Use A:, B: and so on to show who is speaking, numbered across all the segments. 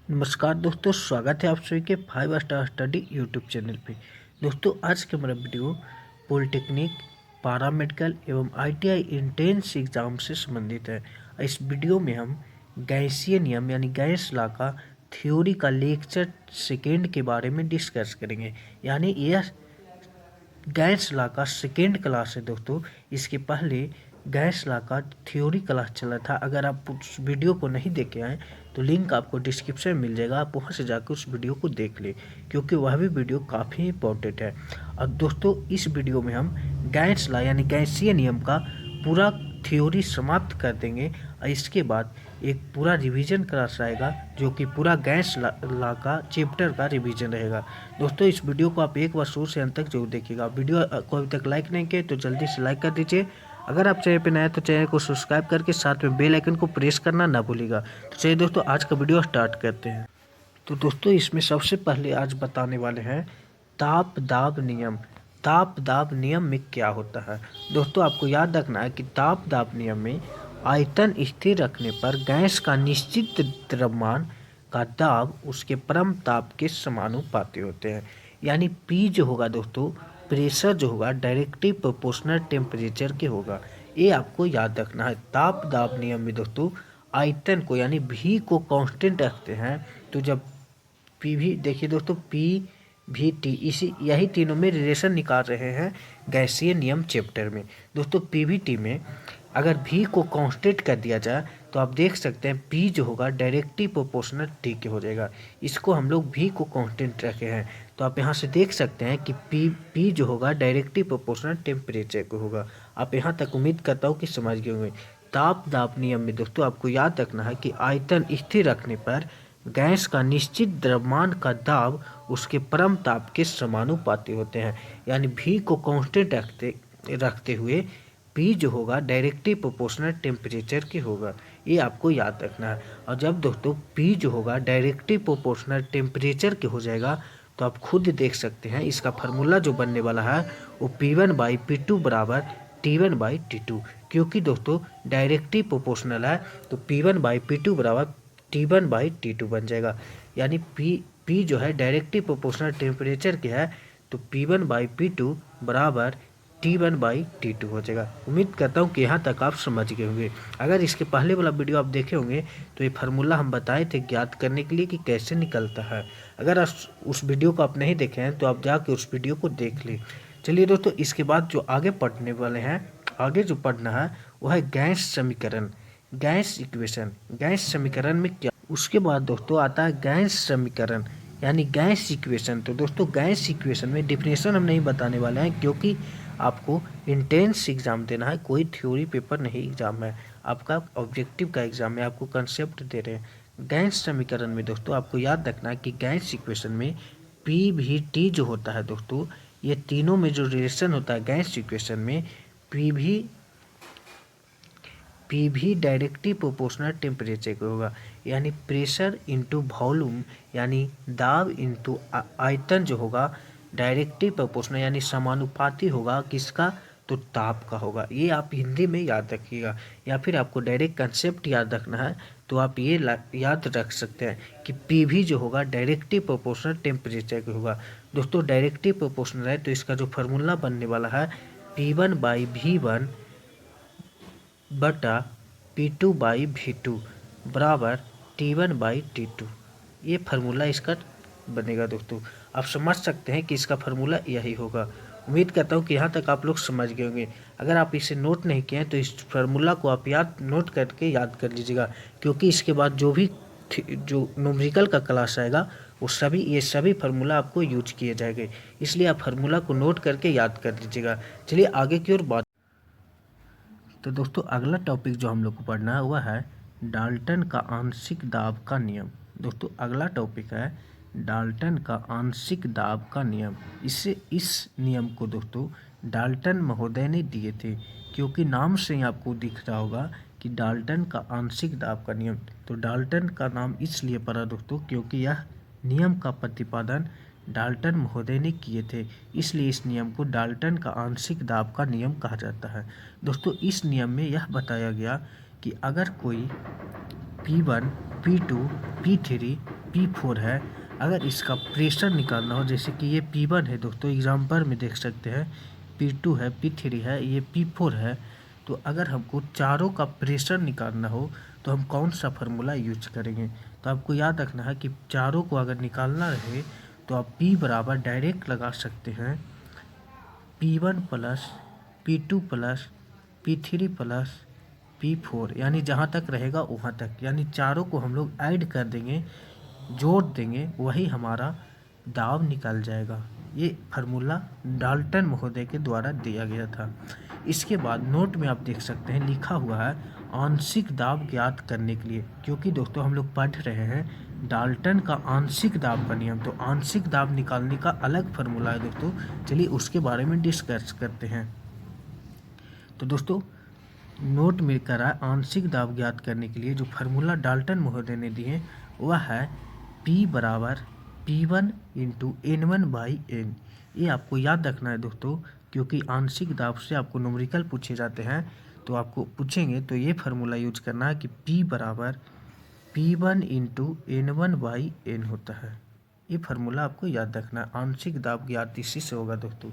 A: नमस्कार दोस्तों, स्वागत है आप सभी के 5 स्टार स्टडी यूट्यूब चैनल पे। दोस्तों, आज का हमारा वीडियो पॉलिटेक्निक, पैरामेडिकल एवं आईटीआई एंट्रेंस एग्जाम से संबंधित है। इस वीडियो में हम गैसीय नियम यानी गैस लॉ का थ्योरी का लेक्चर सेकेंड के बारे में डिस्कस करेंगे। यानी यह गैस लॉ का सेकेंड क्लास है दोस्तों। इसके पहले गैस लॉ का थ्योरी क्लास चला था। अगर आप उस वीडियो को नहीं देखे आए तो लिंक आपको डिस्क्रिप्शन में मिल जाएगा, आप वहाँ से जाकर उस वीडियो को देख लें, क्योंकि वह भी वीडियो काफ़ी इंपॉर्टेंट है। और दोस्तों, इस वीडियो में हम गैस लॉ यानी गैसीय नियम का पूरा थ्योरी समाप्त कर देंगे और इसके बाद एक पूरा रिवीजन क्लास रहेगा, जो कि पूरा गैस लॉ का चैप्टर का रिवीजन रहेगा। दोस्तों, इस वीडियो को आप एक बार शुरू से अंत तक जरूर देखिएगा। वीडियो को अभी तक लाइक नहीं किए तो जल्दी से लाइक कर दीजिए। अगर आप चैनल पर नए हैं तो चैनल को सब्सक्राइब करके साथ में बेल आइकन को प्रेस करना ना भूलिएगा। तो चलिए दोस्तों, आज का वीडियो स्टार्ट करते हैं। तो दोस्तों, इसमें सबसे पहले आज बताने वाले हैं ताप दाब नियम। ताप दाब नियम में क्या होता है? दोस्तों, आपको याद रखना है कि ताप दाब नियम में आयतन स्थिर रखने पर गैस का निश्चित द्रव्यमान का दाब उसके परम ताप के समानुपाती होते हैं। यानी पी जो होगा दोस्तों, प्रेशर जो होगा डायरेक्टली प्रोपोर्शनल टेम्परेचर के होगा। ये आपको याद रखना है। ताप दाब नियम में दोस्तों आयतन को यानी भी को कांस्टेंट रखते हैं। तो जब पी भी देखिए दोस्तों, पी भी टी, इसी यही तीनों में रिलेशन निकाल रहे हैं गैसीय नियम चैप्टर में। दोस्तों, पी भी टी में अगर भी को कांस्टेंट कर दिया जाए तो आप देख सकते हैं पी जो होगा डायरेक्टली प्रोपोर्शनल टी के हो जाएगा। इसको हम लोग भी को कांस्टेंट रखे हैं, तो आप यहाँ से देख सकते हैं कि पी जो होगा डायरेक्टली प्रोपोर्शनल टेम्परेचर को होगा। आप यहाँ तक उम्मीद करता हूँ कि समझ गए होंगे। ताप दाब नियम में दोस्तों आपको याद रखना है कि आयतन स्थिर रखने पर गैस का निश्चित द्रव्यमान का दाब उसके परम ताप के समानुपाती होते हैं। यानी भी को कांस्टेंट रखते हुए पी जो होगा डायरेक्टली प्रोपोर्शनल टेम्परेचर के होगा। ये आपको याद रखना है। और जब दोस्तों पी जो होगा डायरेक्टली प्रोपोर्शनल टेम्परेचर के हो जाएगा तो आप खुद देख सकते हैं इसका फार्मूला जो बनने वाला है वो P1/P2 बराबर T1/T2। क्योंकि दोस्तों डायरेक्टली प्रोपोर्शनल है तो P1/P2 बराबर T1/T2 बन जाएगा। यानी पी जो है डायरेक्टली प्रोपोर्शनल टेम्परेचर के है तो P1/P2 बराबर T1/T2 हो जाएगा। उम्मीद करता हूँ कि यहाँ तक आप समझ गए होंगे। अगर इसके पहले वाला वीडियो आप देखे होंगे तो ये फार्मूला हम बताए थे ज्ञात करने के लिए कि कैसे निकलता है। अगर आप उस वीडियो को आप नहीं देखे हैं तो आप जाके उस वीडियो को देख लें। चलिए दोस्तों, इसके बाद जो आगे पढ़ने वाले हैं, आगे जो पढ़ना है वो है गैस समीकरण, गैस इक्वेशन। गैस समीकरण में क्या, उसके बाद दोस्तों आता है गैस समीकरण यानी गैस इक्वेशन। तो दोस्तों गैस इक्वेशन में डिफिनेशन हम नहीं बताने वाले हैं, क्योंकि आपको इंटेंस एग्जाम देना है, कोई थ्योरी पेपर नहीं एग्जाम है, आपका ऑब्जेक्टिव का एग्जाम है, आपको कंसेप्ट दे रहे हैं। गैस समीकरण में दोस्तों आपको याद रखना है कि गैस इक्वेशन में पी भी टी जो होता है दोस्तों, ये तीनों में जो रिलेशन होता है गैस इक्वेशन में पी भी डायरेक्टली प्रोपोर्शनल टेम्परेचर को होगा। यानी प्रेशर इंटू वॉल्यूम यानी दाब इंटू आयतन जो होगा डायरेक्टली प्रोपोर्शनल यानी समानुपाती होगा किसका, तो ताप का होगा। ये आप हिंदी में याद रखिएगा, या फिर आपको डायरेक्ट कंसेप्ट याद रखना है तो आप ये याद रख सकते हैं कि पी भी जो होगा डायरेक्टली प्रोपोर्शनल टेम्परेचर का होगा। दोस्तों डायरेक्टली प्रोपोर्शनल है तो इसका जो फार्मूला बनने वाला है P1/V1 बटा P2/V2 बराबर T1/T2। ये फार्मूला इसका बनेगा। दोस्तों आप समझ सकते हैं कि इसका फार्मूला यही होगा। उम्मीद करता हूँ कि यहाँ तक आप लोग समझ गए होंगे। अगर आप इसे नोट नहीं किए हैं तो इस फार्मूला को आप नोट करके याद कर लीजिएगा, क्योंकि इसके बाद जो न्यूमेरिकल का क्लास आएगा वो ये सभी फार्मूला आपको यूज किए जाएंगे, इसलिए आप फार्मूला को नोट करके याद कर लीजिएगा। चलिए आगे की ओर बात। तो दोस्तों अगला टॉपिक जो हम लोग को पढ़ना है वह है डाल्टन का आंशिक दाब का नियम। दोस्तों अगला टॉपिक है डाल्टन का आंशिक दाब का नियम। इस नियम को दोस्तों डाल्टन महोदय ने दिए थे, क्योंकि नाम से ही आपको दिख रहा होगा कि डाल्टन का आंशिक दाब का नियम। तो डाल्टन का नाम इसलिए पड़ा दोस्तों क्योंकि यह नियम का प्रतिपादन डाल्टन महोदय ने किए थे, इसलिए इस नियम को डाल्टन का आंशिक दाब का नियम कहा जाता है। दोस्तों इस नियम में यह बताया गया कि अगर कोई P1, P2, P3 P4 है, अगर इसका प्रेशर निकालना हो, जैसे कि ये P1 है दोस्तों, एग्जाम्पल में देख सकते हैं, P2 है, P3 है, ये P4 है। तो अगर हमको चारों का प्रेशर निकालना हो तो हम कौन सा फार्मूला यूज करेंगे? तो आपको याद रखना है कि चारों को अगर निकालना रहे तो आप P बराबर डायरेक्ट लगा सकते हैं P1 plus P2 plus P3 plus P4, यानी जहाँ तक रहेगा वहाँ तक, यानी चारों को हम लोग ऐड कर देंगे, जोड़ देंगे, वही हमारा दाब निकल जाएगा। ये फार्मूला डाल्टन महोदय के द्वारा दिया गया था। इसके बाद नोट में आप देख सकते हैं लिखा हुआ है आंशिक दाब ज्ञात करने के लिए, क्योंकि दोस्तों हम लोग पढ़ रहे हैं डाल्टन का आंशिक दाब का नियम, तो आंशिक दाब निकालने का अलग फार्मूला है दोस्तों। चलिए उसके बारे में डिस्कस करते हैं। तो दोस्तों नोट में करा आंशिक दाब ज्ञात करने के लिए जो फार्मूला डाल्टन महोदय ने दिए वह है P बराबर P1 इंटू N1/N। ये आपको याद रखना है दोस्तों, क्योंकि आंशिक दाब से आपको न्यूमेरिकल पूछे जाते हैं, तो आपको पूछेंगे तो ये फार्मूला यूज करना है कि P बराबर P1 इंटू N1/N होता है। ये फार्मूला आपको याद रखना है। आंशिक दाब ज्ञात इसी से होगा दोस्तों।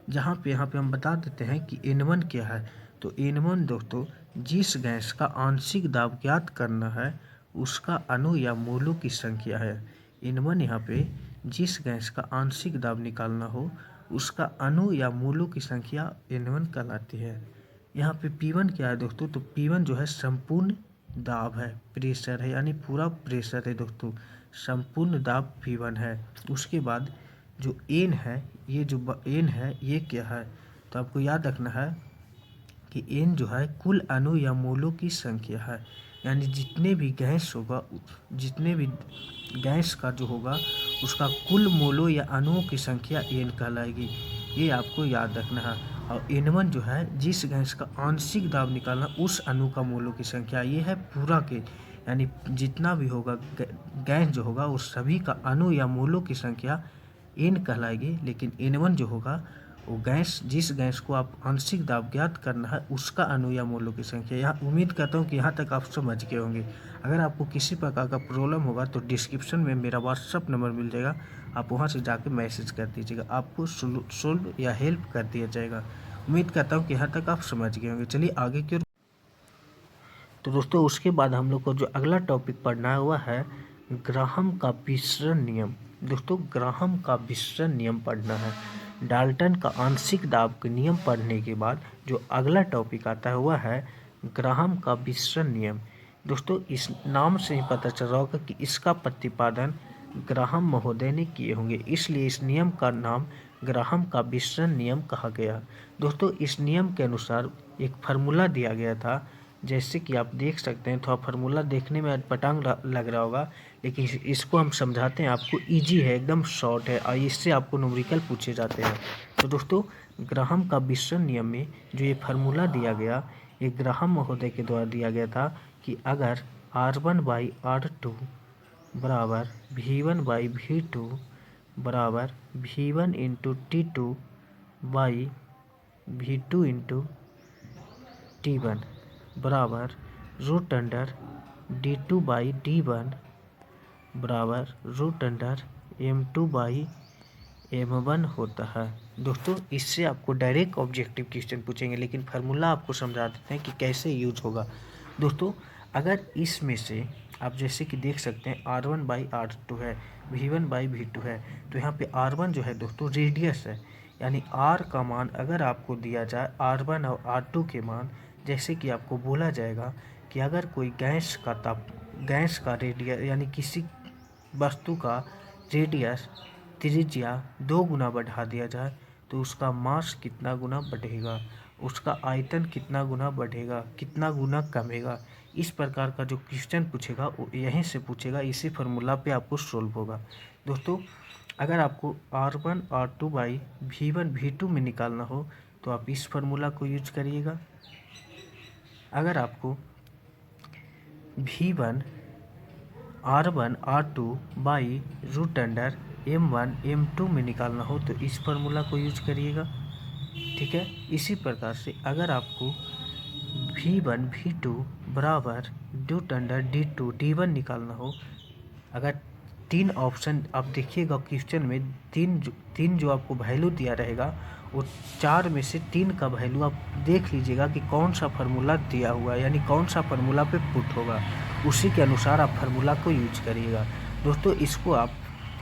A: यहाँ पे हम बता देते हैं कि N1 क्या है। तो N1 दोस्तों जिस गैस का आंशिक दाब ज्ञात करना है उसका अणु या मोलों की संख्या है। N1 यहाँ पे जिस गैस का आंशिक दाब निकालना हो उसका अणु या मोलों की संख्या N1 कहलाती है। यहाँ पे P1 क्या है दोस्तों? तो P1 जो है संपूर्ण दाब है, प्रेशर है, यानी पूरा प्रेशर है दोस्तों, संपूर्ण दाब P1 है। उसके बाद जो N है, ये जो N है ये क्या है? तो आपको याद रखना है कि N जो है कुल अणु या मोलों की संख्या है, यानी जितने भी गैस होगा, जितने भी गैस का जो होगा उसका कुल मोलों या अणुओं की संख्या N कहलाएगी। ये आपको याद रखना है। और N1 जो है जिस गैस का आंशिक दाब निकालना उस अणु का मोलों की संख्या, ये है पूरा के, यानी जितना भी होगा गैस जो होगा उस सभी का अणु या मोलों की संख्या N कहलाएगी। लेकिन N1 जो होगा वो गैस, जिस गैस को आप आंशिक दाब ज्ञात करना है उसका अणु या मोलों की संख्या। यहाँ उम्मीद करता हूँ कि यहाँ तक आप समझ गए होंगे। अगर आपको किसी प्रकार का प्रॉब्लम होगा तो डिस्क्रिप्शन में मेरा व्हाट्सअप नंबर मिल जाएगा, आप वहाँ से जाके मैसेज कर दीजिएगा, आपको सोल्व या हेल्प कर दिया जाएगा। उम्मीद करता हूँ कि यहाँ तक आप समझ गए होंगे। चलिए आगे की। तो दोस्तों उसके बाद हम लोग को जो अगला टॉपिक पढ़ना है वह है ग्राहम का विसरण नियम। दोस्तों ग्राहम का विसरण नियम पढ़ना है। डाल्टन का आंशिक दाब के नियम पढ़ने के बाद जो अगला टॉपिक आता है वह है ग्राहम का विसरण नियम। दोस्तों इस नाम से ही पता चल रहा होगा कि इसका प्रतिपादन ग्राहम महोदय ने किए होंगे, इसलिए इस नियम का नाम ग्राहम का विसरण नियम कहा गया। दोस्तों इस नियम के अनुसार एक फार्मूला दिया गया था, जैसे कि आप देख सकते हैं। थोड़ा फार्मूला देखने में अटपटांग लग रहा होगा, लेकिन इसको हम समझाते हैं आपको, इजी है, एकदम शॉर्ट है, और इससे आपको न्यूमेरिकल पूछे जाते हैं। तो दोस्तों ग्राहम का विसरण नियम में जो ये फार्मूला दिया गया, ये ग्राहम महोदय के द्वारा दिया गया था कि अगर R1/R2 बराबर V1/V2 बराबर V1 into T2/V2 into T1 बराबर √अंडर D2/D1 बराबर √अंडर M2/M1 होता है। दोस्तों इससे आपको डायरेक्ट ऑब्जेक्टिव क्वेश्चन पूछेंगे, लेकिन फार्मूला आपको समझा देते हैं कि कैसे यूज होगा। दोस्तों अगर इसमें से आप जैसे कि देख सकते हैं R1/R2 है, V1/V2 है, तो यहाँ पे R1 जो है दोस्तों रेडियस है, यानी R का मान अगर आपको दिया जाए R1 और R2 के मान, जैसे कि आपको बोला जाएगा कि अगर कोई गैस का रेडियस, यानी किसी वस्तु का रेडियस त्रिज्या 2 गुना बढ़ा दिया जाए तो उसका मास कितना गुना बढ़ेगा, उसका आयतन कितना गुना बढ़ेगा, कितना गुना कमेगा। इस प्रकार का जो क्वेश्चन पूछेगा वो यहीं से पूछेगा, इसी फार्मूला पे आपको सोल्व होगा। दोस्तों अगर आपको R1/R2/V1/V2 में निकालना हो तो आप इस फार्मूला को यूज करिएगा। अगर आपको V1 R1/R2/√M1/M2 में निकालना हो तो इस फार्मूला को यूज करिएगा, ठीक है। इसी प्रकार से अगर आपको V1/V2 बराबर √D2/D1 निकालना हो, अगर तीन ऑप्शन आप देखिएगा क्वेश्चन में, तीन जो आपको वैल्यू दिया रहेगा वो 4 में से 3 का वैल्यू आप देख लीजिएगा कि कौन सा फार्मूला दिया हुआ है, यानी कौन सा फार्मूला पे पुट होगा, उसी के अनुसार आप फार्मूला को यूज करिएगा। दोस्तों इसको आप,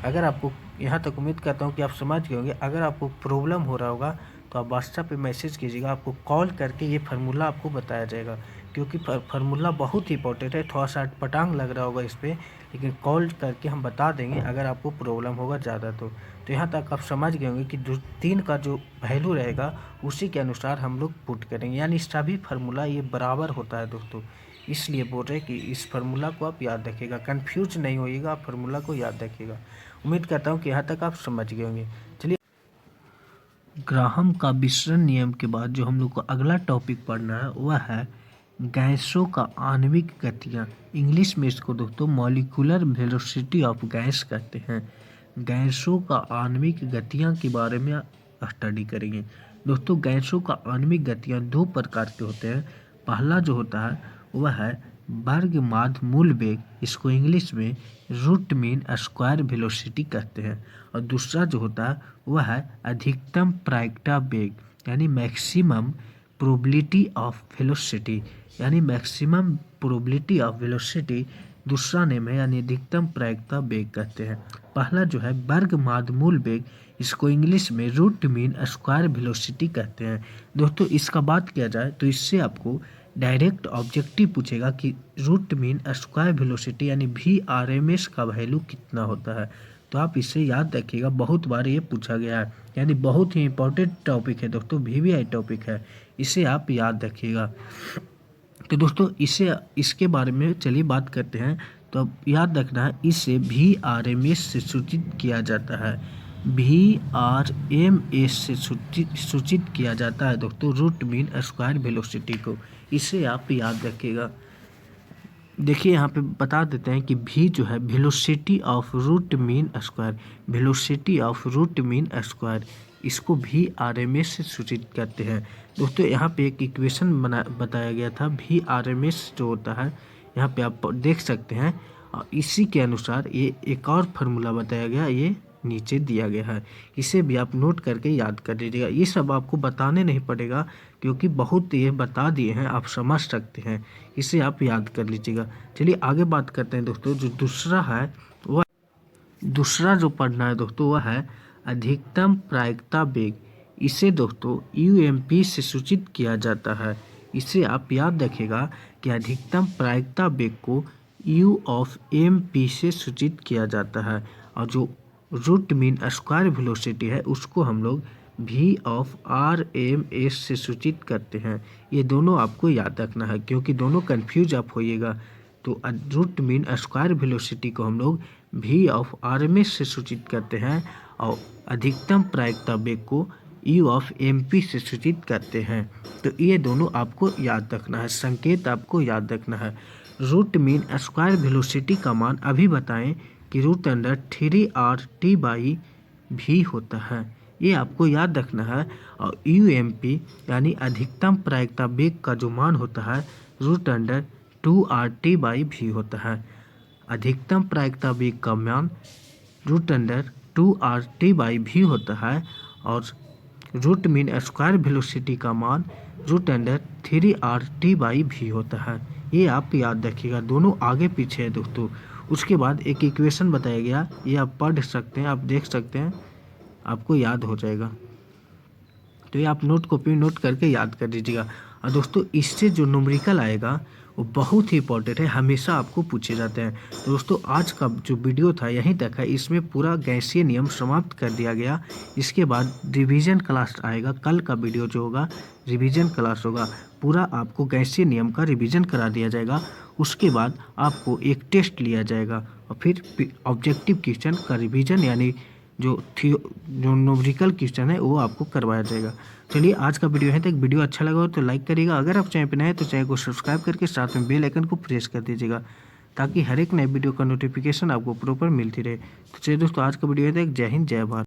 A: अगर आपको यहाँ तक उम्मीद करता हूँ कि आप समझ गए होंगे। अगर आपको प्रॉब्लम हो रहा होगा तो आप व्हाट्सएप पे मैसेज कीजिएगा, आपको कॉल करके ये फार्मूला आपको बताया जाएगा, क्योंकि फार्मूला बहुत ही इंपॉर्टेंट है। थोड़ा सा पटांग लग रहा होगा इस पर, लेकिन कॉल करके हम बता देंगे अगर आपको प्रॉब्लम होगा ज़्यादा तो यहाँ तक आप समझ गए होंगे कि 3 का जो वैल्यू रहेगा उसी के अनुसार हम लोग पुट करेंगे, यानी सभी फार्मूला ये बराबर होता है दोस्तों। इसलिए बोल रहे हैं कि इस फार्मूला को आप याद रखिएगा, कंफ्यूज नहीं होइएगा, आप फार्मूला को याद रखिएगा। उम्मीद करता हूँ कि यहाँ तक आप समझ गए होंगे। चलिए, ग्राहम का विसरण नियम के बाद जो हम लोग को अगला टॉपिक पढ़ना है वह है गैसों का आणविक गतियाँ। इंग्लिश में इसको दोस्तों मॉलिक्यूलर वेलोसिटी ऑफ गैस कहते हैं। गैसों का आणविक गतियाँ के बारे में स्टडी करेंगे। दोस्तों गैसों का आणविक गतियाँ 2 प्रकार के होते हैं। पहला जो होता है वह है वर्ग माध्य मूल वेग, इसको इंग्लिश में रूट मीन स्क्वायर वेलोसिटी कहते हैं। और दूसरा जो होता है वह है अधिकतम प्रायिकता वेग, यानी मैक्सिमम प्रोबेबिलिटी ऑफ वेलोसिटी, यानी मैक्सिमम प्रोबेबिलिटी ऑफ वेलोसिटी दूसरा नेम है, यानी अधिकतम प्रायिकता वेग कहते हैं। पहला जो है वर्ग माध्य मूल वेग, इसको इंग्लिश में रूट मीन स्क्वायर वेलोसिटी कहते हैं। दोस्तों इसका बात किया जाए तो इससे आपको डायरेक्ट ऑब्जेक्टिव पूछेगा कि रूट मीन स्क्वायर वेलोसिटी यानी VRMS का वैल्यू कितना होता है, तो आप इसे याद रखिएगा, बहुत बार ये पूछा गया है, यानी बहुत ही इंपॉर्टेंट टॉपिक है दोस्तों, VVI टॉपिक है, इसे आप याद रखिएगा। तो दोस्तों इसके बारे में चलिए बात करते हैं। तो अब याद रखना है, इसे VRMS से सूचित किया जाता है, VRMS से सूचित किया जाता है दोस्तों रूट मीन स्क्वायर वेलोसिटी को, इसे आप याद रखिएगा। देखिए यहाँ पे बता देते हैं कि V जो है velocity of root mean square, velocity of root mean square, इसको VRMS से सूचित करते हैं। दोस्तों यहाँ पे एक इक्वेशन बताया गया था, VRMS जो होता है यहाँ पे आप देख सकते हैं, और इसी के अनुसार ये एक और फार्मूला बताया गया, ये नीचे दिया गया है, इसे भी आप नोट करके याद कर लीजिएगा। ये सब आपको बताने नहीं पड़ेगा, क्योंकि बहुत ये बता दिए हैं, आप समझ सकते हैं, इसे आप याद कर लीजिएगा। चलिए आगे बात करते हैं दोस्तों। जो दूसरा जो पढ़ना है दोस्तों वह है अधिकतम प्रायिकता वेग, इसे दोस्तों UMP से सूचित किया जाता है। इसे आप याद रखिएगा कि अधिकतम प्रायिकता वेग को U(m)P से सूचित किया जाता है, और जो रूट मीन स्क्वायर वेलोसिटी है उसको हम लोग V(RMS) से सूचित करते हैं। ये दोनों आपको याद रखना है, क्योंकि दोनों कंफ्यूज आप होइएगा। तो रूट मीन स्क्वायर वेलोसिटी को हम लोग V(RMS) से सूचित करते हैं, और अधिकतम प्रायिकता वेग को U(m)P से सूचित करते हैं। तो ये दोनों आपको याद रखना है, संकेत आपको याद रखना है। रूट मीन स्क्वायर वेलोसिटी का मान अभी बताएं कि √3RT/V होता है, ये आपको याद रखना है। और UMP यानी अधिकतम प्रायिकता वेग का जो मान होता है √2RT/V होता है। अधिकतम प्रायिकता वेग का मान √2RT/V होता है, और रूट मीन स्क्वायर वेलोसिटी का मान √3RT/V होता है। ये आप याद रखिएगा, दोनों आगे पीछे है दोस्तों। उसके बाद एक इक्वेशन बताया गया, ये आप पढ़ सकते हैं, आप देख सकते हैं, आपको याद हो जाएगा। तो ये आप नोट करके याद कर लीजिएगा। और दोस्तों इससे जो न्यूमेरिकल आएगा वो बहुत ही इंपॉर्टेंट है, हमेशा आपको पूछे जाते हैं। तो दोस्तों आज का जो वीडियो था यहीं तक है, इसमें पूरा गैसीय नियम समाप्त कर दिया गया। इसके बाद रिवीजन क्लास आएगा, कल का वीडियो जो होगा रिवीजन क्लास होगा, पूरा आपको गैसीय नियम का रिवीजन करा दिया जाएगा। उसके बाद आपको एक टेस्ट लिया जाएगा, और फिर ऑब्जेक्टिव क्वेश्चन का रिवीजन, यानी जो न्यूमेरिकल क्वेश्चन है वो आपको करवाया जाएगा। चलिए आज का वीडियो है तक, वीडियो अच्छा लगा हो तो लाइक करिएगा, अगर आप चैनल पर नए हैं तो चैनल को सब्सक्राइब करके साथ में बेल आइकन को प्रेस कर दीजिएगा, ताकि हर एक नए वीडियो का नोटिफिकेशन आपको प्रॉपर मिलती रहे। तो चलिए दोस्तों आज का वीडियो है तक, जय हिंद जय भारत।